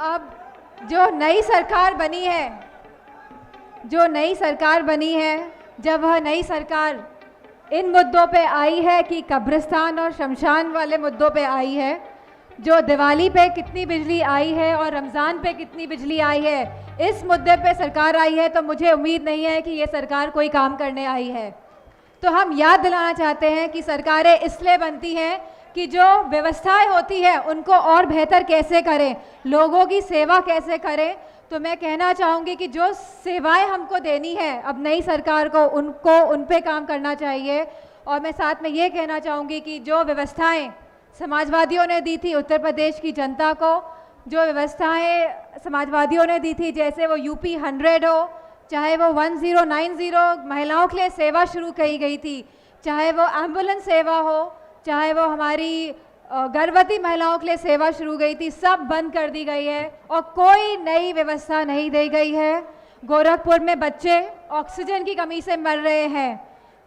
अब जो नई सरकार बनी है, जब वह नई सरकार इन मुद्दों पे आई है कि कब्रिस्तान और शमशान वाले मुद्दों पे आई है, जो दिवाली पे कितनी बिजली आई है और रमज़ान पे कितनी बिजली आई है, इस मुद्दे पे सरकार आई है, तो मुझे उम्मीद नहीं है कि ये सरकार कोई काम करने आई है। तो हम याद दिलाना चाहते हैं कि सरकारें इसलिए बनती हैं कि जो व्यवस्थाएं होती है उनको और बेहतर कैसे करें, लोगों की सेवा कैसे करें। तो मैं कहना चाहूँगी कि जो सेवाएं हमको देनी है अब नई सरकार को, उन पे काम करना चाहिए। और मैं साथ में ये कहना चाहूँगी कि जो व्यवस्थाएं समाजवादियों ने दी थी उत्तर प्रदेश की जनता को, जो व्यवस्थाएं समाजवादियों ने दी थी, जैसे वो यूपी 100 हो, चाहे वो 1090 महिलाओं के लिए सेवा शुरू की गई थी, चाहे वो एम्बुलेंस सेवा हो, चाहे वो हमारी गर्भवती महिलाओं के लिए सेवा शुरू गई थी, सब बंद कर दी गई है और कोई नई व्यवस्था नहीं दी गई है। गोरखपुर में बच्चे ऑक्सीजन की कमी से मर रहे हैं,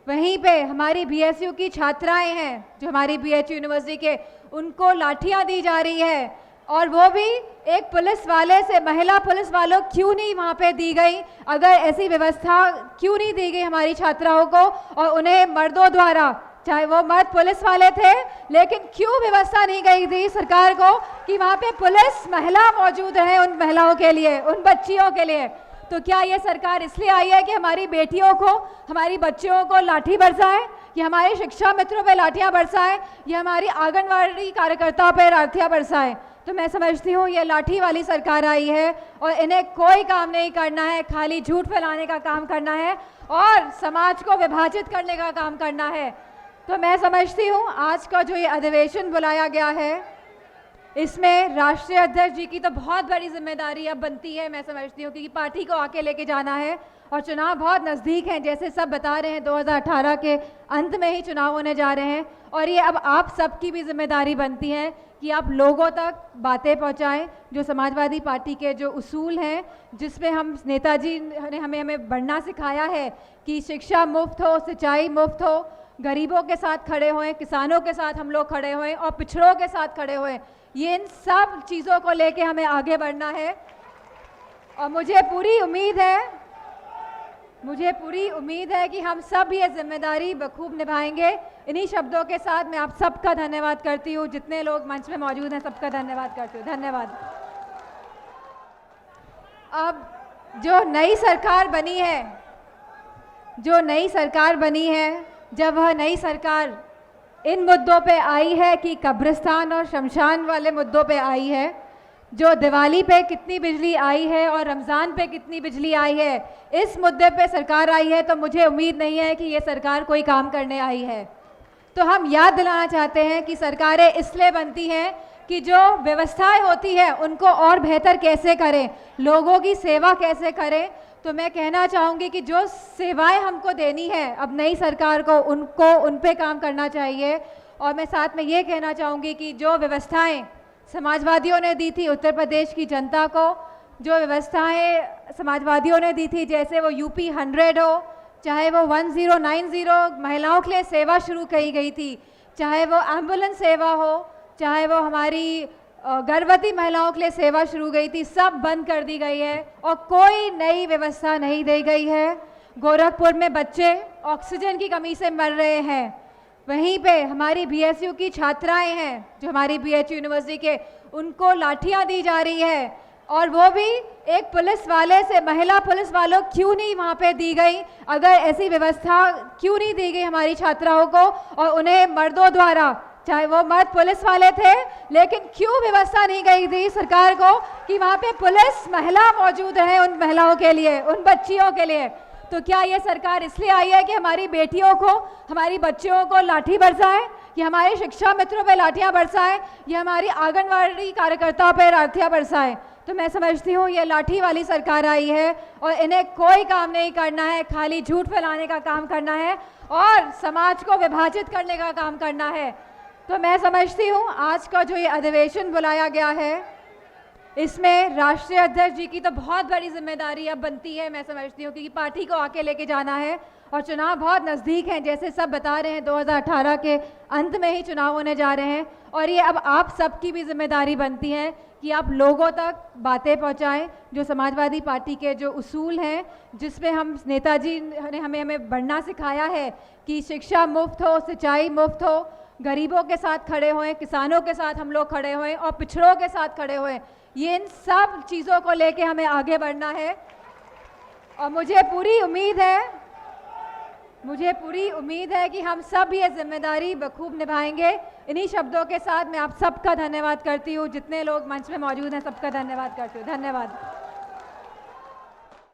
वहीं पे हमारी बीएचयू की छात्राएं हैं जो हमारी बीएचयू यूनिवर्सिटी के, उनको लाठियां दी जा रही है, और वो भी एक पुलिस वाले से। महिला पुलिस वालों क्यों नहीं वहाँ पे दी गई? अगर ऐसी व्यवस्था क्यों नहीं दी गई हमारी छात्राओं को, और उन्हें मर्दों द्वारा, चाहे वो मर्द पुलिस वाले थे, लेकिन क्यों व्यवस्था नहीं गई थी सरकार को कि वहाँ पे पुलिस महिला मौजूद है उन महिलाओं के लिए, उन बच्चियों के लिए। तो क्या ये सरकार इसलिए आई है कि हमारी बेटियों को, हमारी बच्चियों को लाठी बरसाए, या हमारे शिक्षा मित्रों पे लाठियां बरसाए, या हमारी आंगनवाड़ी कार्यकर्ताओं पे लाठियां बरसाए? तो मैं समझती हूँ ये लाठी वाली सरकार आई है और इन्हें कोई काम नहीं करना है, खाली झूठ फैलाने का काम करना है और समाज को विभाजित करने का काम करना है। तो मैं समझती हूँ आज का जो ये अधिवेशन बुलाया गया है, इसमें राष्ट्रीय अध्यक्ष जी की तो बहुत बड़ी जिम्मेदारी अब बनती है, मैं समझती हूँ, क्योंकि पार्टी को आके लेके जाना है और चुनाव बहुत नज़दीक हैं, जैसे सब बता रहे हैं 2018 के अंत में ही चुनाव होने जा रहे हैं। और ये अब आप सबकी भी जिम्मेदारी बनती है कि आप लोगों तक बातें पहुंचाएं, जो समाजवादी पार्टी के जो उसूल हैं, जिसमें हम नेताजी ने हमें बढ़ना सिखाया है कि शिक्षा मुफ्त हो, सिंचाई मुफ्त हो, गरीबों के साथ खड़े होएं, किसानों के साथ हम लोग खड़े होएं और पिछड़ों के साथ खड़े होएं। ये इन सब चीज़ों को लेके हमें आगे बढ़ना है और मुझे पूरी उम्मीद है कि हम सब ये जिम्मेदारी बखूब निभाएंगे। इन्हीं शब्दों के साथ मैं आप सबका धन्यवाद करती हूँ, जितने लोग मंच में मौजूद हैं सबका धन्यवाद करती हूँ। धन्यवाद। अब जो नई सरकार बनी है, जब वह नई सरकार इन मुद्दों पे आई है कि कब्रिस्तान और शमशान वाले मुद्दों पे आई है, जो दिवाली पे कितनी बिजली आई है और रमज़ान पे कितनी बिजली आई है, इस मुद्दे पे सरकार आई है, तो मुझे उम्मीद नहीं है कि ये सरकार कोई काम करने आई है। तो हम याद दिलाना चाहते हैं कि सरकारें इसलिए बनती हैं कि जो व्यवस्थाएं होती है उनको और बेहतर कैसे करें, लोगों की सेवा कैसे करें। तो मैं कहना चाहूँगी कि जो सेवाएं हमको देनी है अब नई सरकार को, उन पे काम करना चाहिए। और मैं साथ में ये कहना चाहूँगी कि जो व्यवस्थाएं समाजवादियों ने दी थी उत्तर प्रदेश की जनता को, जो व्यवस्थाएं समाजवादियों ने दी थी, जैसे वो यूपी 100 हो, चाहे वो 1090 महिलाओं के लिए सेवा शुरू की गई थी, चाहे वो एम्बुलेंस सेवा हो, चाहे वो हमारी गर्भवती महिलाओं के लिए सेवा शुरू गई थी, सब बंद कर दी गई है और कोई नई व्यवस्था नहीं दी गई है। गोरखपुर में बच्चे ऑक्सीजन की कमी से मर रहे हैं, वहीं पे हमारी बीएचयू की छात्राएं हैं जो हमारी बीएचयू यूनिवर्सिटी के, उनको लाठियां दी जा रही है, और वो भी एक पुलिस वाले से। महिला पुलिस वालों क्यों नहीं वहाँ पे दी गई? अगर ऐसी व्यवस्था क्यों नहीं दी गई हमारी छात्राओं को, और उन्हें मर्दों द्वारा, चाहे वो मर्द पुलिस वाले थे, लेकिन क्यों व्यवस्था नहीं गई थी सरकार को कि वहाँ पे पुलिस महिला मौजूद है उन महिलाओं के लिए, उन बच्चियों के लिए। तो क्या ये सरकार इसलिए आई है कि हमारी बेटियों को, हमारी बच्चियों को लाठी बरसाए, या हमारे शिक्षा मित्रों पे लाठियां बरसाए, या हमारी आंगनवाड़ी कार्यकर्ताओं पे लाठियां बरसाए? तो मैं समझती हूँ ये लाठी वाली सरकार आई है और इन्हें कोई काम नहीं करना है, खाली झूठ फैलाने का काम करना है और समाज को विभाजित करने का काम करना है। तो मैं समझती हूँ आज का जो ये अधिवेशन बुलाया गया है, इसमें राष्ट्रीय अध्यक्ष जी की तो बहुत बड़ी जिम्मेदारी अब बनती है, मैं समझती हूँ, क्योंकि पार्टी को आके लेके जाना है और चुनाव बहुत नज़दीक हैं, जैसे सब बता रहे हैं 2018 के अंत में ही चुनाव होने जा रहे हैं। और ये अब आप सबकी भी जिम्मेदारी बनती है कि आप लोगों तक बातें पहुंचाएं, जो समाजवादी पार्टी के जो उसूल हैं, जिसमें हम नेताजी ने हमें बढ़ना सिखाया है कि शिक्षा मुफ्त हो, सिंचाई मुफ्त हो, गरीबों के साथ खड़े होएं, किसानों के साथ हम लोग खड़े होएं और पिछड़ों के साथ खड़े होएं। ये इन सब चीज़ों को लेके हमें आगे बढ़ना है। और मुझे पूरी उम्मीद है कि हम सब ये जिम्मेदारी बखूब निभाएंगे। इन्हीं शब्दों के साथ मैं आप सबका धन्यवाद करती हूँ। जितने लोग मंच में मौजूद हैं सबका धन्यवाद करती हूँ। धन्यवाद।